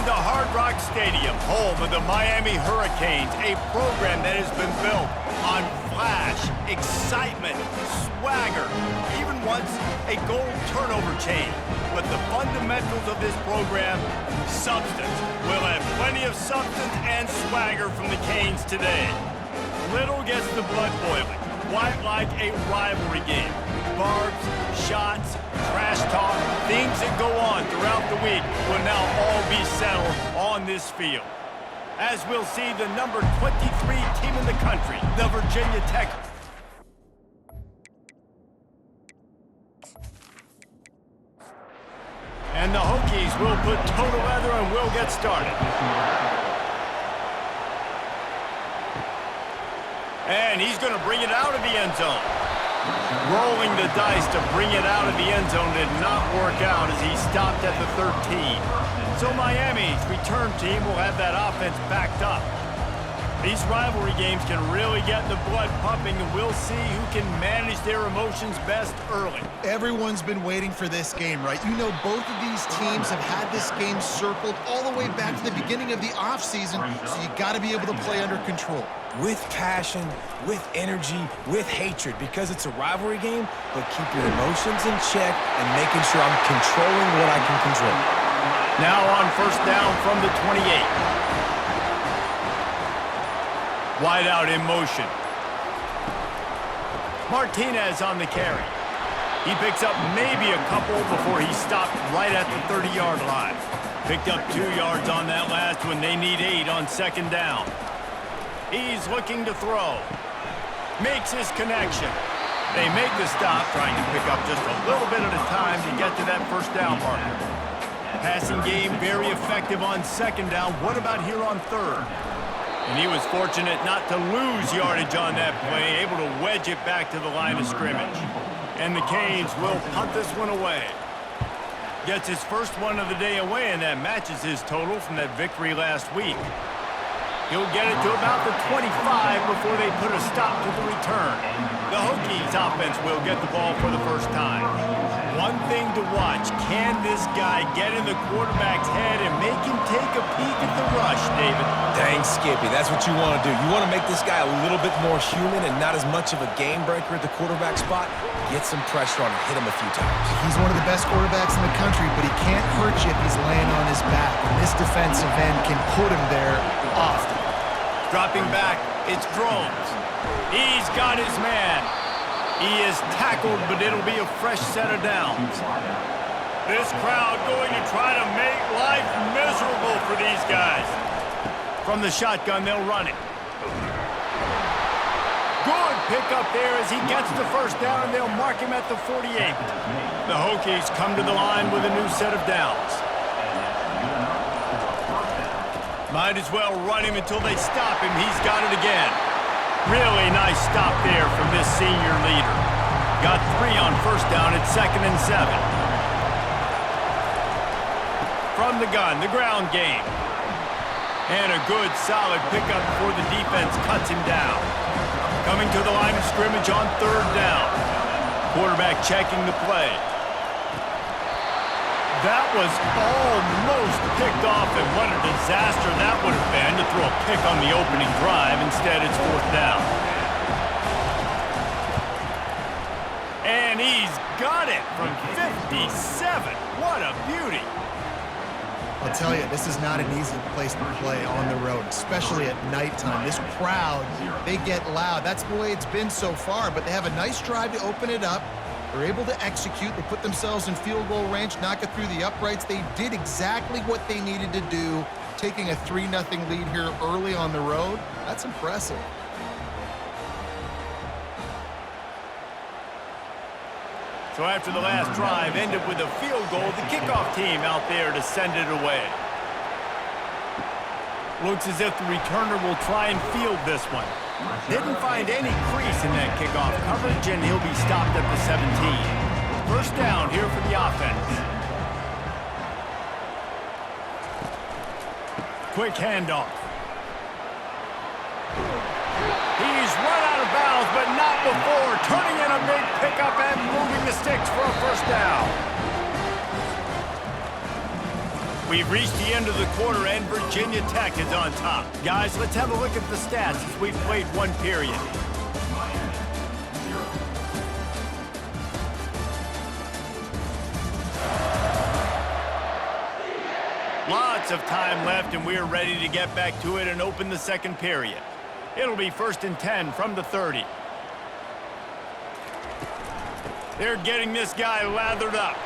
Welcome to Hard Rock Stadium, home of the Miami Hurricanes, a program that has been built on flash, excitement, swagger, even once a goal turnover chain. But the fundamentals of this program, substance. We'll have plenty of substance and swagger from the Canes today. Little gets the blood boiling, quite like a rivalry game. Barbs, shots, trash talk, things that go on throughout the week will now all be settled on this field. As we'll see the number 23 team in the country, the Virginia Tech. And the Hokies will put toe to leather and we'll get started. And he's going to bring it out of the end zone. Rolling the dice to bring it out of the end zone did not work out as he stopped at the 13. So Miami's return team will have that offense backed up. These rivalry games can really get the blood pumping, and we'll see who can manage their emotions best early. Everyone's been waiting for this game, right? You know, both of these teams have had this game circled all the way back to the beginning of the offseason, so you got to be able to play under control. With passion, with energy, with hatred, because it's a rivalry game, but keep your emotions in check and making sure I'm controlling what I can control. Now on first down from the 28. Wide out in motion. Martinez on the carry. He picks up maybe a couple before he stopped right at the 30-yard line. Picked up 2 yards on that last one. They need 8 on second down. He's looking to throw. Makes his connection. They make the stop, trying to pick up just a little bit at a time to get to that first down marker. Passing game very effective on second down. What about here on third? And he was fortunate not to lose yardage on that play, able to wedge it back to the line of scrimmage. And the Canes will punt this one away. Gets his first one of the day away, and that matches his total from that victory last week. He'll get it to about the 25 before they put a stop to the return. The Hokies offense will get the ball for the first time. One thing to watch, can this guy get in the quarterback's head and make him take a peek at the rush, David? Dang, Skippy, that's what you want to do. You want to make this guy a little bit more human and not as much of a game breaker at the quarterback spot. Get some pressure on him, hit him a few times. He's one of the best quarterbacks in the country, but he can't hurt you if he's laying on his back. And this defensive end can put him there often. Dropping back, it's Drones. He's got his man. He is tackled, but it'll be a fresh set of downs. This crowd going to try to make life miserable for these guys. From the shotgun, they'll run it. Good pickup there as he gets the first down, and they'll mark him at the 48. The Hokies come to the line with a new set of downs. Might as well run him until they stop him. He's got it again. Really nice stop there from this senior leader. Got 3 on first down at 2nd and 7. From the gun, the ground game. And a good, solid pickup before the defense cuts him down. Coming to the line of scrimmage on 3rd down. Quarterback checking the play. That was almost picked off, and what a disaster that would have been to throw a pick on the opening drive. Instead, it's 4th down. And he's got it from 57. What a beauty. I'll tell you, this is not an easy place to play on the road, especially at nighttime. This crowd, they get loud. That's the way it's been so far, but they have a nice drive to open it up. They're able to execute. They put themselves in field goal range, knock it through the uprights. They did exactly what they needed to do, taking a 3-0 lead here early on the road. That's impressive. So after the last drive ended with a field goal, the kickoff team out there to send it away. Looks as if the returner will try and field this one. Didn't find any crease in that kickoff coverage, and he'll be stopped at the 17. First down here for the offense. Quick handoff. He's run out of bounds, but not before. Turning in a big pickup and moving the sticks for a first down. We've reached the end of the quarter, and Virginia Tech is on top. Guys, let's have a look at the stats as we've played one period. Lots of time left, and we're ready to get back to it and open the second period. It'll be 1st and 10 from the 30. They're getting this guy lathered up.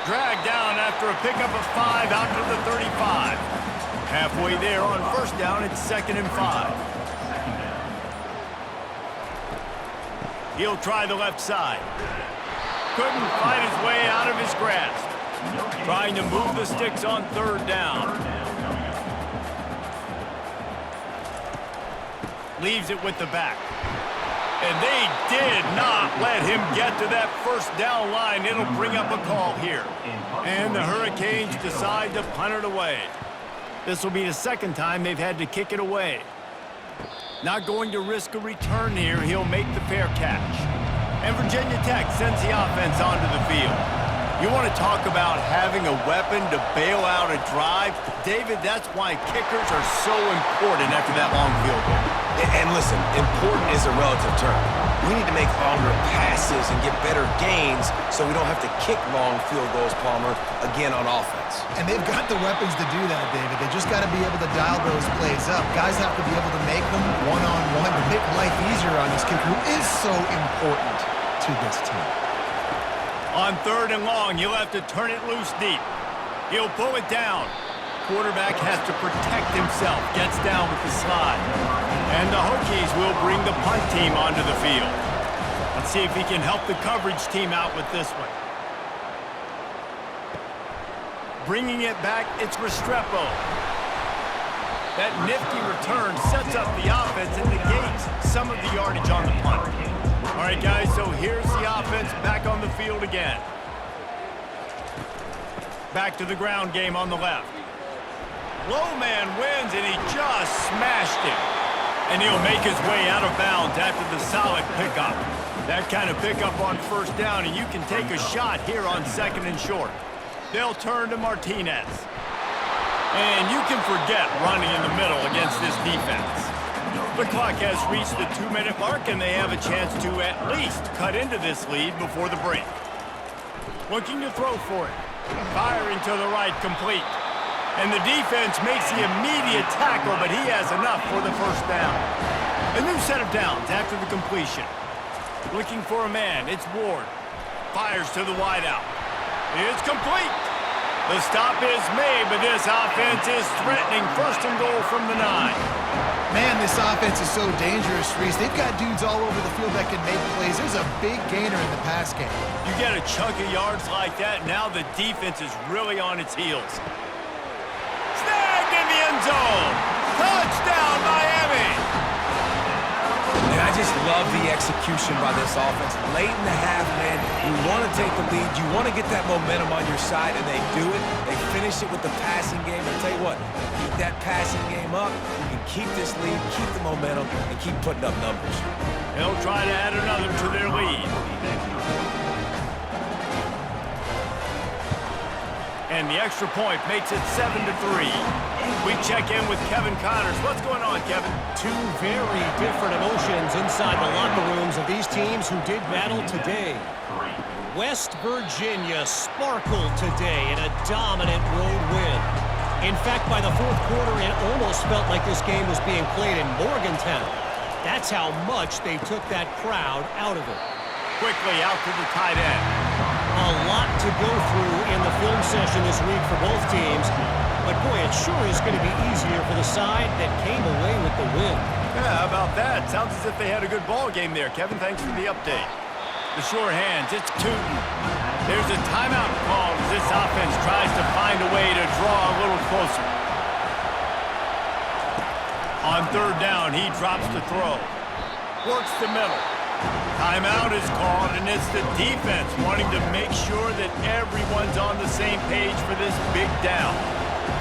Dragged down after a pickup of 5 out to the 35. Halfway there on 1st down, it's 2nd and 5. He'll try the left side. Couldn't fight his way out of his grasp. Trying to move the sticks on 3rd down. Leaves it with the back. And they did not let him get to that 1st down line. It'll bring up a call here. And the Hurricanes decide to punt it away. This will be the 2nd time they've had to kick it away. Not going to risk a return here. He'll make the fair catch. And Virginia Tech sends the offense onto the field. You want to talk about having a weapon to bail out a drive? David, that's why kickers are so important after that long field goal. And listen, important is a relative term. We need to make longer passes and get better gains so we don't have to kick long field goals, Palmer, again on offense. And they've got the weapons to do that, David. They just got to be able to dial those plays up. Guys have to be able to make them one-on-one to make life easier on this kicker, who is so important to this team. On 3rd and long, he'll have to turn it loose deep. He'll pull it down. Quarterback has to protect himself. Gets down with the slide. And the Hokies will bring the punt team onto the field. Let's see if he can help the coverage team out with this one. Bringing it back, it's Restrepo. That nifty return sets up the offense and negates some of the yardage on the punt. All right, guys, so here's the offense back on the field again. Back to the ground game on the left. Low man wins, and he just smashed it. And he'll make his way out of bounds after the solid pickup. That kind of pickup on 1st down, and you can take a shot here on 2nd and short. They'll turn to Martinez. And you can forget running in the middle against this defense. The clock has reached the 2-minute mark, and they have a chance to at least cut into this lead before the break. Looking to throw for it. Firing to the right, complete. And the defense makes the immediate tackle, but he has enough for the 1st down. A new set of downs after the completion. Looking for a man, it's Ward. Fires to the wideout. It's complete. The stop is made, but this offense is threatening 1st and goal from the 9. Man, this offense is so dangerous, Reese. They've got dudes all over the field that can make plays. There's a big gainer in the pass game. You get a chunk of yards like that, now the defense is really on its heels. Snagged in the end zone. Touchdown, Miami. And I just love the execution by this offense. Late in the half, man, you want to take the lead. You want to get that momentum on your side, and they do it. They finish it with the passing game. I'll tell you what, keep that passing game up. You can keep this lead, keep the momentum, and keep putting up numbers. They'll try to add another to their lead. And the extra point makes it 7-3. We check in with Kevin Connors. What's going on, Kevin? Two very different emotions inside the locker rooms of these teams who did battle today. West Virginia sparkled today in a dominant road win. In fact, by the 4th quarter, it almost felt like this game was being played in Morgantown. That's how much they took that crowd out of it. Quickly out to the tight end. A lot to go through in the film session this week for both teams. But boy, it sure is going to be easier for the side that came away with the win. Yeah, how about that? Sounds as if they had a good ball game there. Kevin, thanks for the update. The sure hands, it's Tootin. There's a timeout called as this offense tries to find a way to draw a little closer. On 3rd down, he drops the throw. Works the middle. Timeout is called, and it's the defense wanting to make sure that everyone's on the same page for this big down.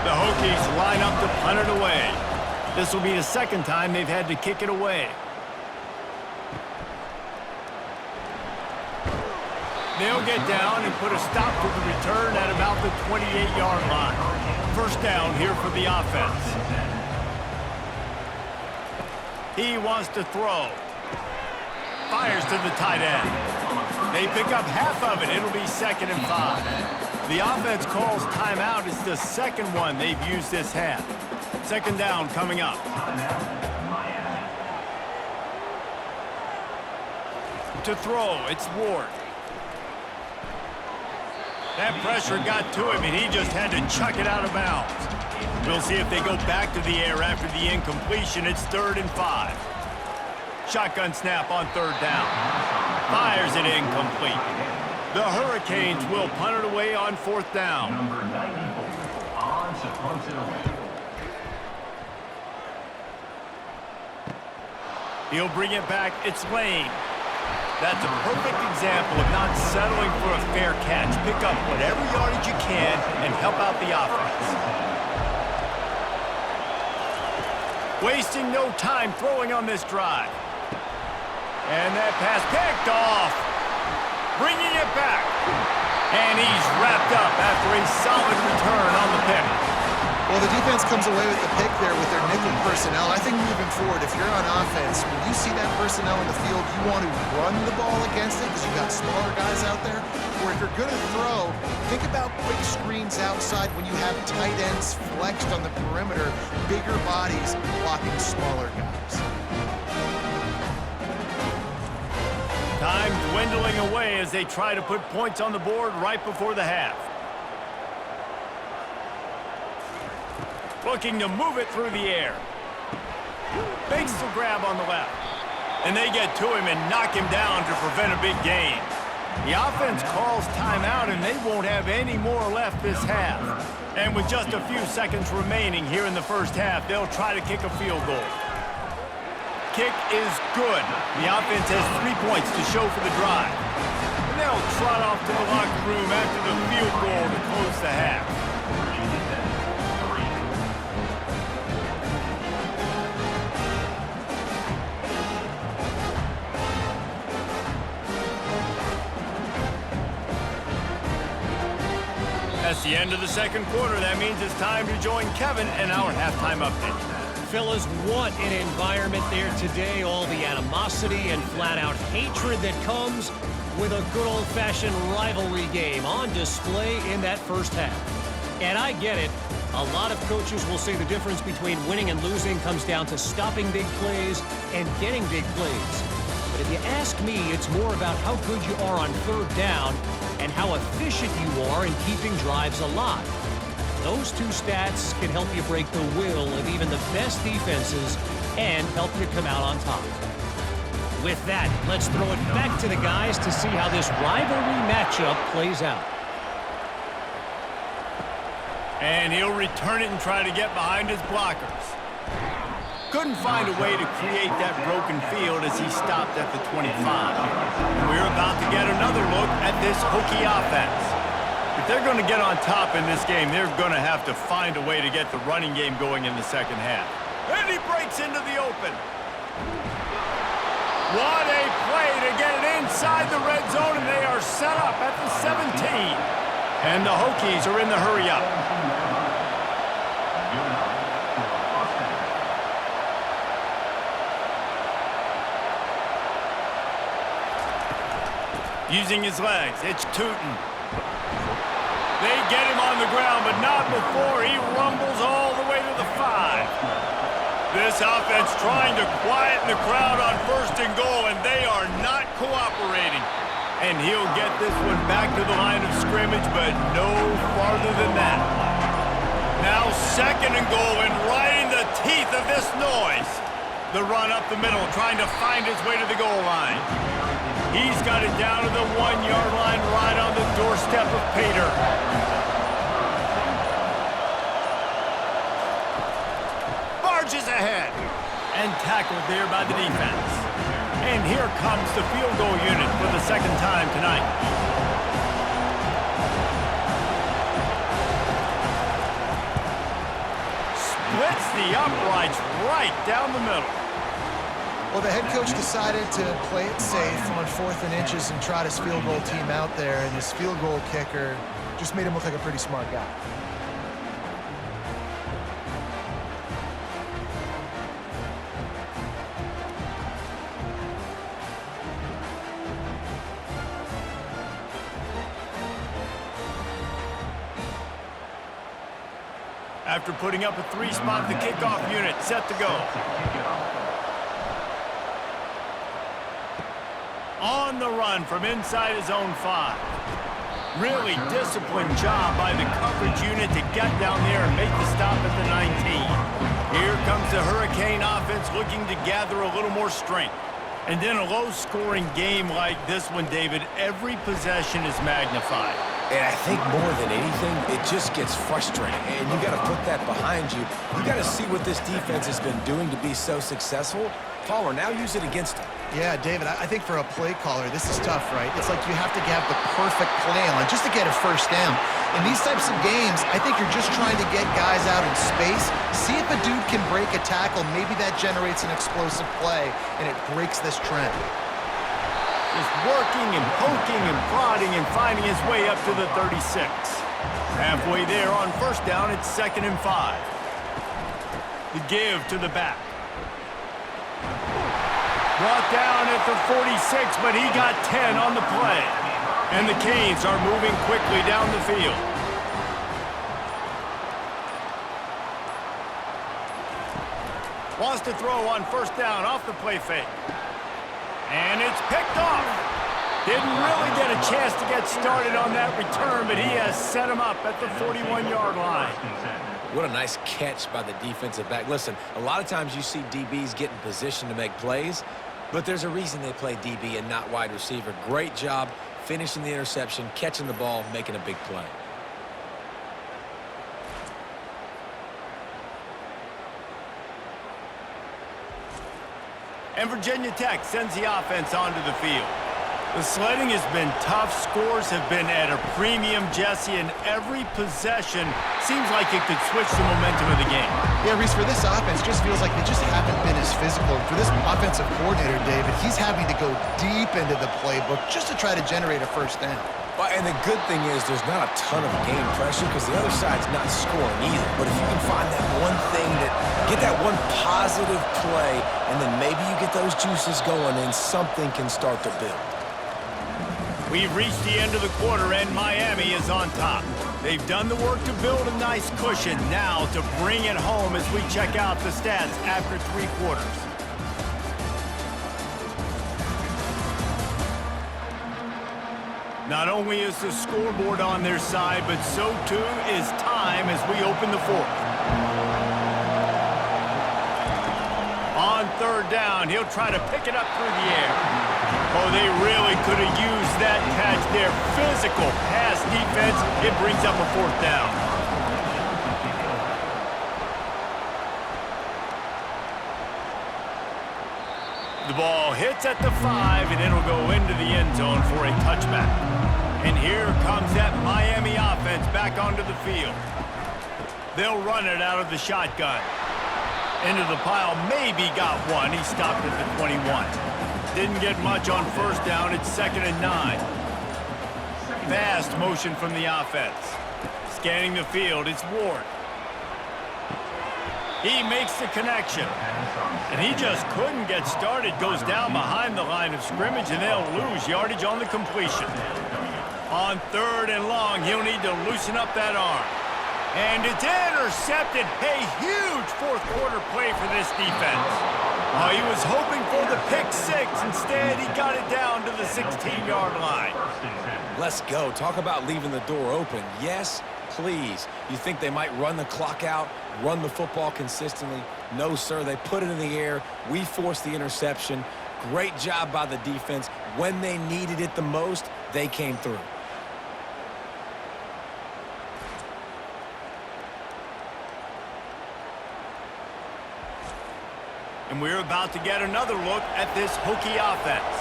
The Hokies line up to punt it away. This will be the 2nd time they've had to kick it away. They'll get down and put a stop to the return at about the 28-yard line. first down here for the offense. He wants to throw. Fires to the tight end. They pick up half of it. It'll be 2nd and 5. The offense calls timeout. It's the second one they've used this half. 2nd down coming up. To throw, it's Ward. That pressure got to him, and he just had to chuck it out of bounds. We'll see if they go back to the air after the incompletion. It's 3rd and 5. Shotgun snap on 3rd down. Fires it incomplete. The Hurricanes will punt it away on 4th down. Number 94, Odds punts it away. He'll bring it back. It's Lane. That's a perfect example of not settling for a fair catch. Pick up whatever yardage you can and help out the offense. Wasting no time throwing on this drive. And that pass picked off. Bringing it back. And he's wrapped up after a solid return on the pick. Well, the defense comes away with the pick there with their nickel personnel. I think moving forward, if you're on offense, when you see that personnel in the field, you want to run the ball against it because you've got smaller guys out there. Or if you're going to throw, think about quick screens outside when you have tight ends flexed on the perimeter, bigger bodies blocking smaller guys. Time dwindling away as they try to put points on the board right before the half. Looking to move it through the air. Makes the grab on the left. And they get to him and knock him down to prevent a big gain. The offense calls timeout, and they won't have any more left this half. And with just a few seconds remaining here in the first half, they'll try to kick a field goal. Kick is good. The offense has 3 points to show for the drive. And they'll trot off to the locker room after the field goal to close the half. That's the end of the second quarter. That means it's time to join Kevin and our halftime update. Fellas, what an environment there today. All the animosity and flat-out hatred that comes with a good old-fashioned rivalry game on display in that first half. And I get it. A lot of coaches will say the difference between winning and losing comes down to stopping big plays and getting big plays. But if you ask me, it's more about how good you are on 3rd down and how efficient you are in keeping drives alive. Those two stats can help you break the will of even the best defenses and help you come out on top. With that, let's throw it back to the guys to see how this rivalry matchup plays out. And he'll return it and try to get behind his blockers. Couldn't find a way to create that broken field as he stopped at the 25. We're about to get another look at this Hokie offense. If they're going to get on top in this game, they're going to have to find a way to get the running game going in the second half. And he breaks into the open. What a play to get it inside the red zone, and they are set up at the 17. And the Hokies are in the hurry-up. Using his legs, it's Tootin. They get him on the ground, but not before he rumbles all the way to the 5. This offense trying to quieten the crowd on 1st and goal, and they are not cooperating. And he'll get this one back to the line of scrimmage, but no farther than that. Now 2nd and goal, and right in the teeth of this noise. The run up the middle, trying to find his way to the goal line. He's got it down to the 1-yard line, right on the doorstep of Pater. Barges ahead. And tackled there by the defense. And here comes the field goal unit for the 2nd time tonight. Splits the uprights right down the middle. Well, the head coach decided to play it safe on 4th and inches and trot his field goal team out there, and his field goal kicker just made him look like a pretty smart guy. after putting up a 3-spot, the kickoff unit set to go. On the run from inside his own 5. Really disciplined job by the coverage unit to get down there and make the stop at the 19. Here comes the Hurricane offense looking to gather a little more strength. And in a low-scoring game like this one, David, every possession is magnified. And I think more than anything, it just gets frustrating. And you got to put that behind you. You got to see what this defense has been doing to be so successful. Pollard, now use it against him. Yeah, David, I think for a play caller, this is tough, right? It's like you have to have the perfect play on just to get a first down. In these types of games, I think you're just trying to get guys out in space, see if a dude can break a tackle. Maybe that generates an explosive play, and it breaks this trend. Just working and poking and prodding and finding his way up to the 36. Halfway there on first down, it's 2nd and 5. The give to the back. Brought down at the 46, but he got 10 on the play. And the Canes are moving quickly down the field. Wants to throw on first down off the play fake. And it's picked off. Didn't really get a chance to get started on that return, but he has set him up at the 41-yard line. What a nice catch by the defensive back. Listen, a lot of times you see DBs get in position to make plays, but there's a reason they play DB and not wide receiver. Great job finishing the interception, catching the ball, making a big play. And Virginia Tech sends the offense onto the field. The sledding has been tough. Scores have been at a premium, Jesse, and every possession seems like it could switch the momentum of the game. Yeah, Reese, for this offense, just feels like they just haven't been as physical. For this offensive coordinator, David, he's having to go deep into the playbook just to try to generate a first down. Well, and the good thing is there's not a ton of game pressure because the other side's not scoring either. But if you can find that one thing get that one positive play, and then maybe you get those juices going and something can start to build. We've reached the end of the quarter, and Miami is on top. They've done the work to build a nice cushion. Now to bring it home as we check out the stats after 3 quarters. Not only is the scoreboard on their side, but so too is time as we open the 4th. On 3rd down, he'll try to pick it up through the air. Oh, they really could have used that catch there. Physical pass defense. It brings up a 4th down. The ball hits at the 5, and it'll go into the end zone for a touchback. And here comes that Miami offense back onto the field. They'll run it out of the shotgun. Into the pile, maybe got one. He stopped at the 21. Didn't get much on first down. It's 2nd and 9. Fast motion from the offense. Scanning the field, it's Ward. He makes the connection. And he just couldn't get started. Goes down behind the line of scrimmage, and they'll lose yardage on the completion. On 3rd and long, he'll need to loosen up that arm. And it's intercepted. A huge 4th quarter play for this defense. He was hoping for the pick 6. Instead, he got it down to the 16-yard line. Let's go. Talk about leaving the door open. Yes, please. You think they might run the clock out, run the football consistently? No, sir. They put it in the air. We forced the interception. Great job by the defense. When they needed it the most, they came through. And we're about to get another look at this Hokie offense.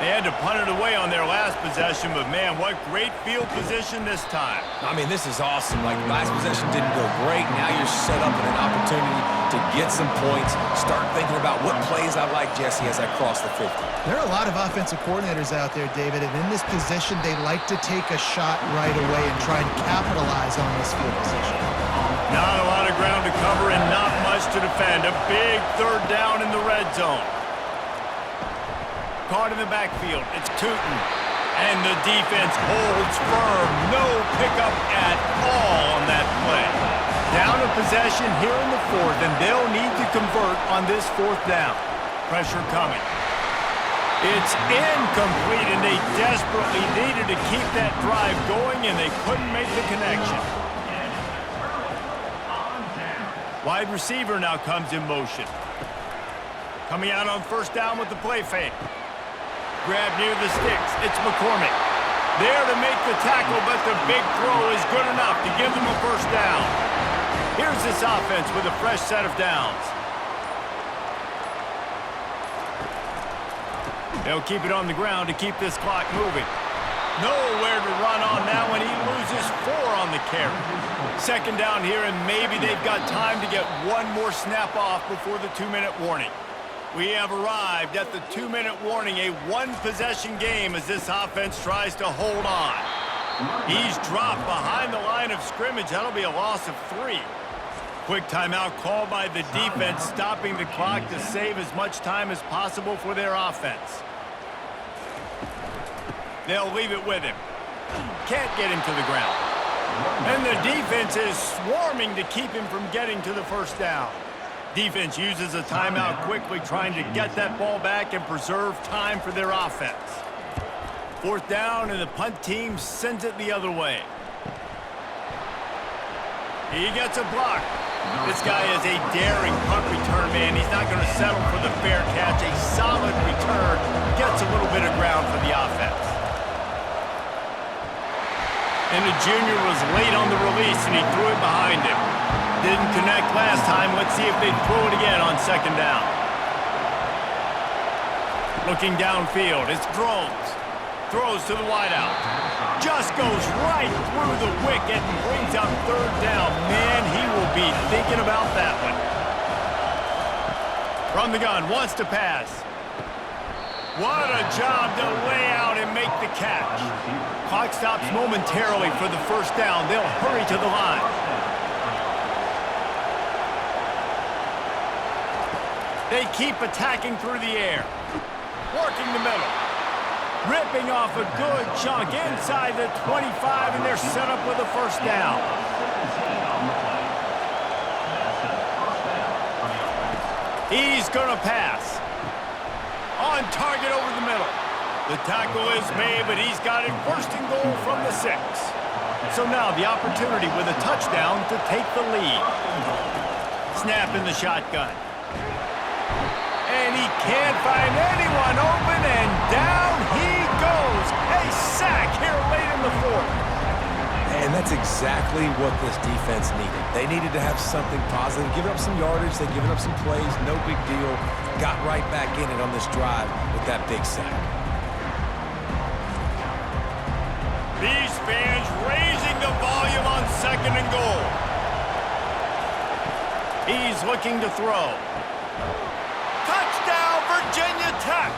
They had to punt it away on their last possession, but man, what great field position this time. I mean, this is awesome. Like, last possession didn't go great. Now you're set up in an opportunity to get some points. Start thinking about what plays I like, Jesse, as I cross the 50. There are a lot of offensive coordinators out there, David, and in this position, they like to take a shot right away and try and capitalize on this field position. Not a lot of ground to cover and not much to defend. A big 3rd down in the red zone. Caught in the backfield. It's Tootin. And the defense holds firm. No pickup at all on that play. Down a possession here in the fourth, and they'll need to convert on this fourth down. Pressure coming. It's incomplete, and they desperately needed to keep that drive going, and they couldn't make the connection. Wide receiver now comes in motion. Coming out on first down with the play fake. Grab near the sticks. It's McCormick. There to make the tackle, but the big throw is good enough to give them a first down. Here's this offense with a fresh set of downs. They'll keep it on the ground to keep this clock moving. Nowhere to run on now, and he loses 4 on the carry. Second down here, and maybe they've got time to get one more snap off before the 2-minute warning. We have arrived at the 2-minute warning, a one-possession game as this offense tries to hold on. He's dropped behind the line of scrimmage. That'll be a loss of 3. Quick timeout called by the defense, stopping the clock to save as much time as possible for their offense. They'll leave it with him. Can't get him to the ground. And the defense is swarming to keep him from getting to the first down. Defense uses a timeout quickly, trying to get that ball back and preserve time for their offense. Fourth down, and the punt team sends it the other way. He gets a block. This guy is a daring punt return man. He's not going to settle for the fair catch. A solid return gets a little bit of ground for the offense. And the junior was late on the release, and he threw it behind him. Didn't connect last time. Let's see if they throw it again on second down. Looking downfield, it's Drones. Throws to the wideout. Just goes right through the wicket and brings up third down. Man, he will be thinking about that one. From the gun, wants to pass. What a job to lay out and make the catch. Clock stops momentarily for the first down. They'll hurry to the line. They keep attacking through the air. Working the middle. Ripping off a good chunk inside the 25, and they're set up with a first down. He's going to pass. On target over the middle. The tackle is made, but he's got it first and goal from the 6. So now the opportunity with a touchdown to take the lead. Snap in the shotgun. And he can't find anyone open, and down he goes. A sack here late in the fourth. And that's exactly what this defense needed. They needed to have something positive. Giving up some yardage, they've given up some plays, no big deal. Got right back in it on this drive with that big sack. These fans raising the volume on second and goal. He's looking to throw. Touchdown, Virginia Tech!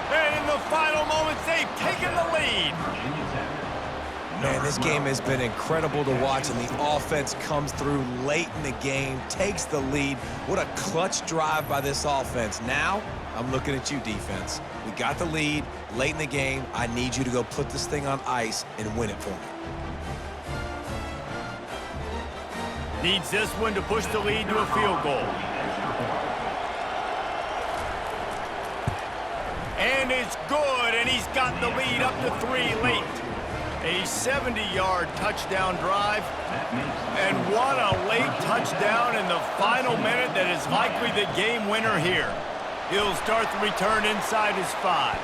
And in the final moments, they've taken the lead. Man, this game has been incredible to watch, and the offense comes through late in the game, takes the lead. What a clutch drive by this offense. Now, I'm looking at you, defense. We got the lead late in the game. I need you to go put this thing on ice and win it for me. Needs this one to push the lead to a field goal. And it's good, and he's got the lead up to 3 late. A 70-yard touchdown drive. And what a late touchdown in the final minute that is likely the game winner here. He'll start the return inside his 5.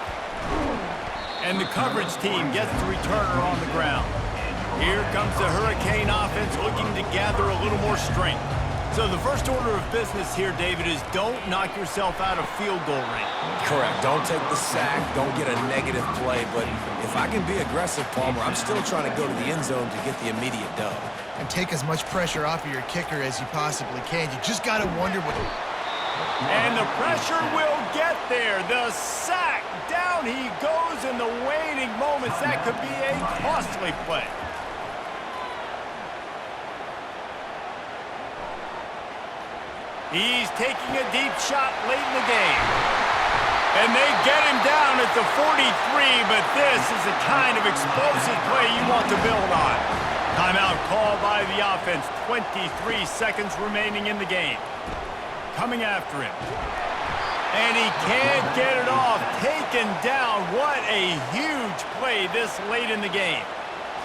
And the coverage team gets the returner on the ground. Here comes the Hurricane offense looking to gather a little more strength. So the first order of business here, David, is don't knock yourself out of field goal range. Correct. Don't take the sack. Don't get a negative play. But if I can be aggressive, Palmer, I'm still trying to go to the end zone to get the immediate dub. And take as much pressure off of your kicker as you possibly can. You just got to wonder what... And the pressure will get there. The sack. Down he goes in the waning moments. That could be a costly play. He's taking a deep shot late in the game. And they get him down at the 43, but this is the kind of explosive play you want to build on. Timeout called by the offense. 23 seconds remaining in the game. Coming after him. And he can't get it off. Taken down. What a huge play this late in the game.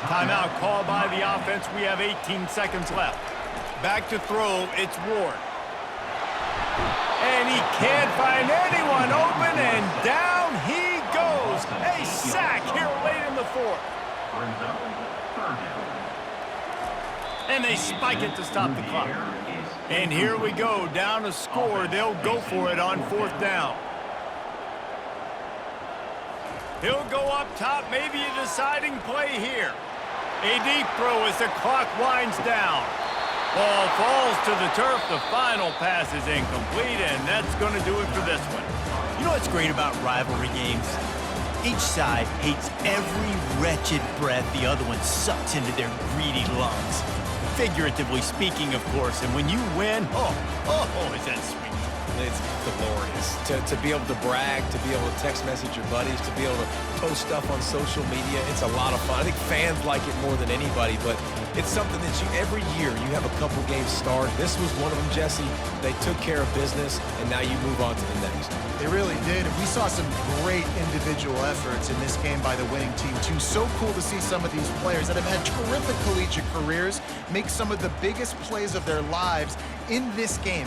Timeout called by the offense. We have 18 seconds left. Back to throw. It's Ward. And he can't find anyone open, and down he goes. A sack here late in the fourth. Brings up third down. And they spike it to stop the clock. And here we go, down a score. They'll go for it on fourth down. He'll go up top, maybe a deciding play here. A deep throw as the clock winds down. Ball falls to the turf. The final pass is incomplete, and that's going to do it for this one. You know what's great about rivalry games? Each side hates every wretched breath the other one sucks into their greedy lungs. Figuratively speaking, of course, and when you win, oh, is that sweet. It's glorious. To be able to brag, to be able to text message your buddies, to be able to post stuff on social media, it's a lot of fun. I think fans like it more than anybody, but it's something that every year you have a couple games start. This was one of them, Jesse. They took care of business, and now you move on to the next. They really did. We saw some great individual efforts in this game by the winning team, too. So cool to see some of these players that have had terrific collegiate careers make some of the biggest plays of their lives in this game.